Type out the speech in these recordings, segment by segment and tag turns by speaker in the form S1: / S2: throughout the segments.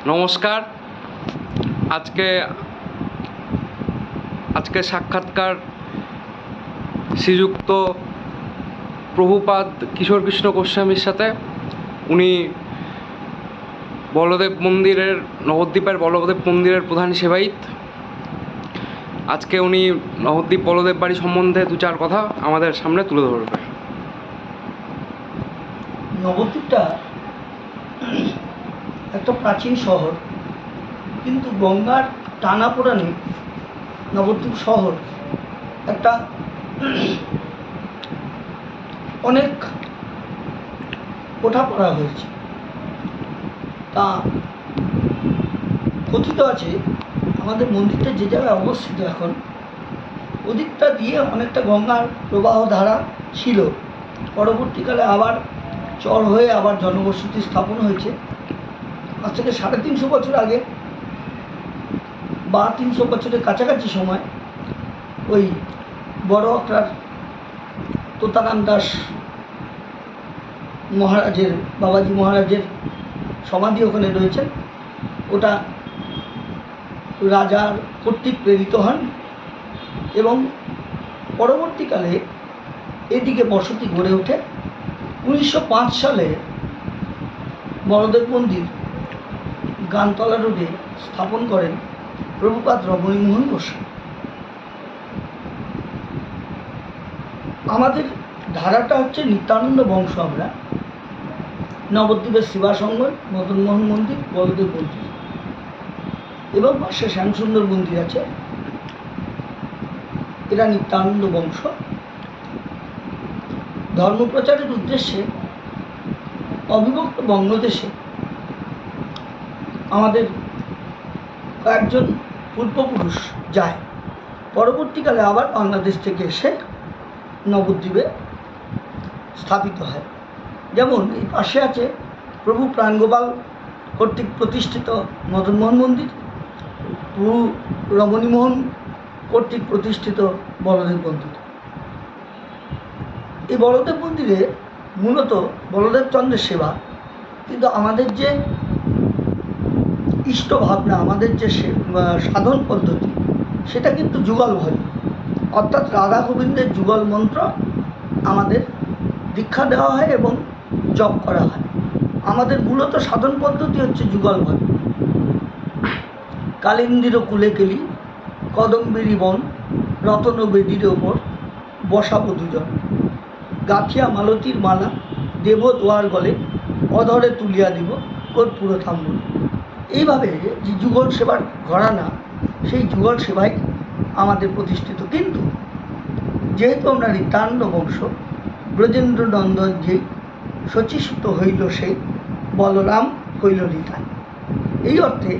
S1: নমস্কার। আজকে আজকে সাক্ষাৎকার শ্রীযুক্ত প্রভুপাদ কিশোর কৃষ্ণ গোস্বামীর সাথে। উনি বলদেব মন্দিরের, নবদ্বীপের বলদেব মন্দিরের প্রধান সেবায়িত। আজকে উনি নবদ্বীপ বলদেব বাড়ি সম্বন্ধে দু চার কথা আমাদের সামনে তুলে ধরবে।
S2: নবদ্বীপটা একটা প্রাচীন শহর, কিন্তু গঙ্গার টানাপোড়েনে নবদ্বীপ শহর একটা অনেক ওঠাপড়া হয়েছে। তা কথিত আছে আমাদের মন্দিরটা যে জায়গায় অবস্থিত এখন, ওদিকটা দিয়ে অনেকটা গঙ্গার প্রবাহ ধারা ছিল। পরবর্তীকালে আবার চর হয়ে আবার জনবসতি স্থাপন হয়েছে। আজ থেকে 350 বছর আগে বা 300 বছরের কাছাকাছি সময় ওই বড় আকড়ার তোতারাম দাস মহারাজের, বাবাজি মহারাজের সমাধি ওখানে রয়েছে। ওটা রাজার কর্তৃক প্রেরিত হন এবং পরবর্তীকালে এদিকে বসতি গড়ে ওঠে। 1905 সালে বলদেব মন্দির গানতলা রোডে স্থাপন করেন প্রভুপাদ রমণীমোহন গোস্বামী। আমাদের ধারাটা হচ্ছে নিত্যানন্দ বংশ। আমরা নবদ্বীপের শিবাসঙ্গ, মদনমোহন মন্দির, বলদেব মন্দির এবং পাশে শ্যামসুন্দর মন্দির আছে। এরা নিত্যানন্দ বংশ। ধর্মপ্রচারের উদ্দেশ্যে অবিভক্ত বঙ্গদেশে আমাদের কয়েকজন পূর্বপুরুষ যায়। পরবর্তীকালে আবার বাংলাদেশ থেকে এসে নবদ্বীপে স্থাপিত হয়। যেমন এই পাশে আছে প্রভু প্রাণগোপাল কর্তৃক প্রতিষ্ঠিত মদনমোহন মন্দির, প্রভু রমণীমোহন কর্তৃক প্রতিষ্ঠিত বলদেব মন্দির। এই বলদেব মন্দিরে মূলত বলদেব চন্দ্রের সেবা, কিন্তু আমাদের যে ইষ্ট ভাবনা, আমাদের যে সাধন পদ্ধতি, সেটা কিন্তু যুগল ভজন, অর্থাৎ রাধা গোবিন্দের যুগল মন্ত্র আমাদের দীক্ষা দেওয়া হয় এবং জপ করা হয়। আমাদের মূলত সাধন পদ্ধতি হচ্ছে যুগল ভজন। কালিন্দির কুলে কেলি, কদম্বিনী বন, রতন বেদির ওপর বসাবো দুজন, গাথিয়া মালতীর মালা, দেব দোয়ার গলে, অধরে তুলিয়া দিব কর্পূর থাম্বুল। এইভাবে যে যুগল সেবার ঘরানা, সেই যুগল সেবাই আমাদের প্রতিষ্ঠিত। কিন্তু যেহেতু আমরা নিত্যানন্দ বংশ, ব্রজেন্দ্র নন্দন যে শচীসুত হইল সেই, বলরাম হইল নিতাই। এই অর্থে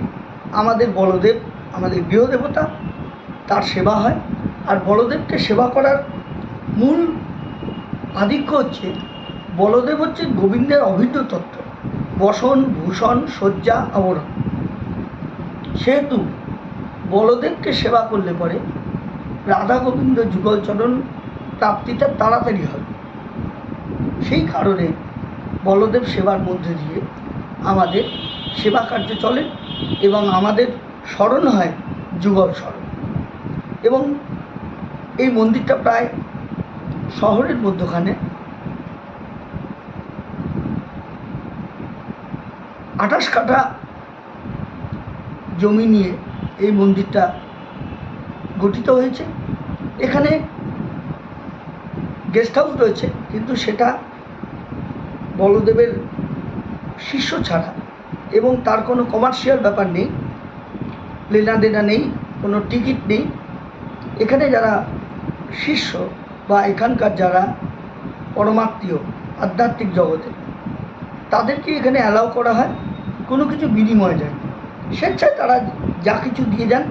S2: আমাদের বলদেব আমাদের গৃহদেবতা, তার সেবা হয়। আর বলদেবকে সেবা করার মূল আধিক্য হচ্ছে, বলদেব হচ্ছে গোবিন্দের অভিন্ন তত্ত্ব, বসন ভূষণ শয্যা আবরণ। সেহেতু বলদেবকে সেবা করলে পরে রাধা গোবিন্দ যুগলচরণ প্রাপ্তিটা তাড়াতাড়ি হয়। সেই কারণে বলদেব সেবার মধ্যে দিয়ে আমাদের সেবা কার্য চলে এবং আমাদের স্মরণ হয় যুগল স্মরণ। এবং এই মন্দিরটা প্রায় শহরের মধ্যখানে 28 কাঠা জমি নিয়ে এই মন্দিরটা গঠিত হয়েছে। এখানে গেস্ট হাউস রয়েছে, কিন্তু সেটা বলদেবের শিষ্য ছাড়া, এবং তার কোনো কমার্শিয়াল ব্যাপার নেই, লেনাদেনা নেই, কোনো টিকিট নেই। এখানে যারা শিষ্য বা এখানকার যারা পরমাত্মীয় আধ্যাত্মিক জগতে, তাদেরকে এখানে অ্যালাউ করা হয়, কোনো কিছু বিনিময় যায় না। স্বেচ্ছায় তারা যা কিছু দিয়ে যান।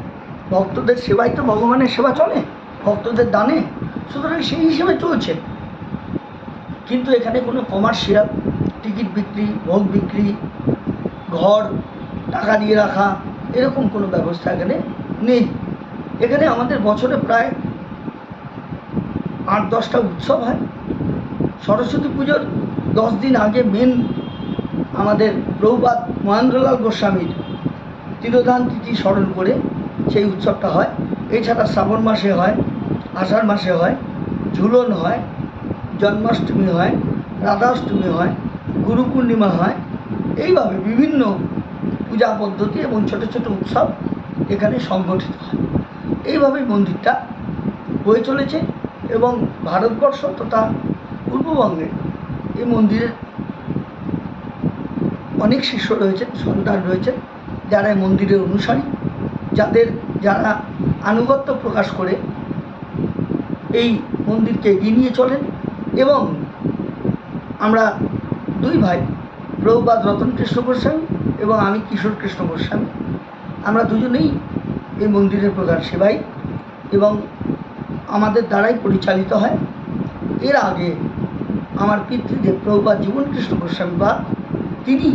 S2: ভক্তদের সেবাই তো ভগবানের সেবা চলে, ভক্তদের দানে, সুতরাং সেই হিসেবে চলছে। কিন্তু এখানে কোনো কমার্শিয়াল টিকিট বিক্রি, ভোগ বিক্রি, ঘর টাকা দিয়ে রাখা, এরকম কোনো ব্যবস্থা এখানে নেই। এখানে আমাদের বছরে প্রায় 8-10টা উৎসব হয়। সরস্বতী পুজোর 10 দিন আগে মেন আমাদের প্রভুপাদ মহেন্দ্রলাল গোস্বামীর তিরোধান তিথি স্মরণ করে সেই উৎসবটা হয়। এছাড়া শ্রাবণ মাসে হয়, আষাঢ় মাসে হয়, ঝুলন হয়, জন্মাষ্টমী হয়, রাধাষ্টমী হয়, গুরু পূর্ণিমা হয়। এইভাবে বিভিন্ন পূজা পদ্ধতি এবং ছোট ছোট উৎসব এখানে সংগঠিত হয়। এইভাবেই মন্দিরটা হয়ে চলেছে এবং ভারতবর্ষ তথা পূর্ববঙ্গে এই মন্দিরের অনেক শিষ্য রয়েছেন, সন্তান রয়েছেন, যারা এই মন্দিরের অনুসারী, যারা আনুগত্য প্রকাশ করে এই মন্দিরকে এগিয়ে নিয়ে চলেন। এবং আমরা দুই ভাই, প্রভুপাদ রতন কৃষ্ণ গোস্বামী এবং আমি কিশোর কৃষ্ণ গোস্বামী, আমরা দুজনেই এই মন্দিরের প্রধান সেবাই এবং আমাদের দ্বারাই পরিচালিত হয়। এর আগে আমার পিতৃদেব প্রভুপাদ জীবন কৃষ্ণ গোস্বামী বা তিনি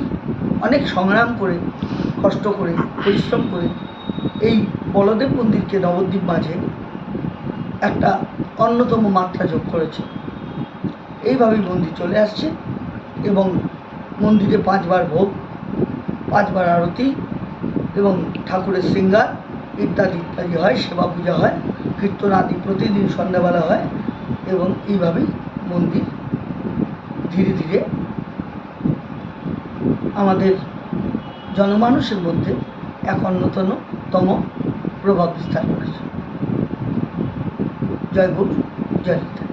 S2: অনেক সংগ্রাম করে, কষ্ট করে, পরিশ্রম করে এই বলদেব মন্দিরকে নবদ্বীপ মাঝে একটা অন্যতম মাত্রা যোগ করেছে। এইভাবেই মন্দির চলে আসছে এবং মন্দিরে 5 বার ভোগ, 5 বার আরতি এবং ঠাকুরের শৃঙ্গার ইত্যাদি ইত্যাদি হয়, সেবা পূজা হয়, কীর্তন আদি প্রতিদিন সন্ধ্যাবেলা হয় এবং এইভাবেই মন্দির ধীরে ধীরে আমাদের জনমানুষের মধ্যে এক অন্যতম প্রভাব বিস্তার করেছে। জয় গুরু, জয় নিতাই।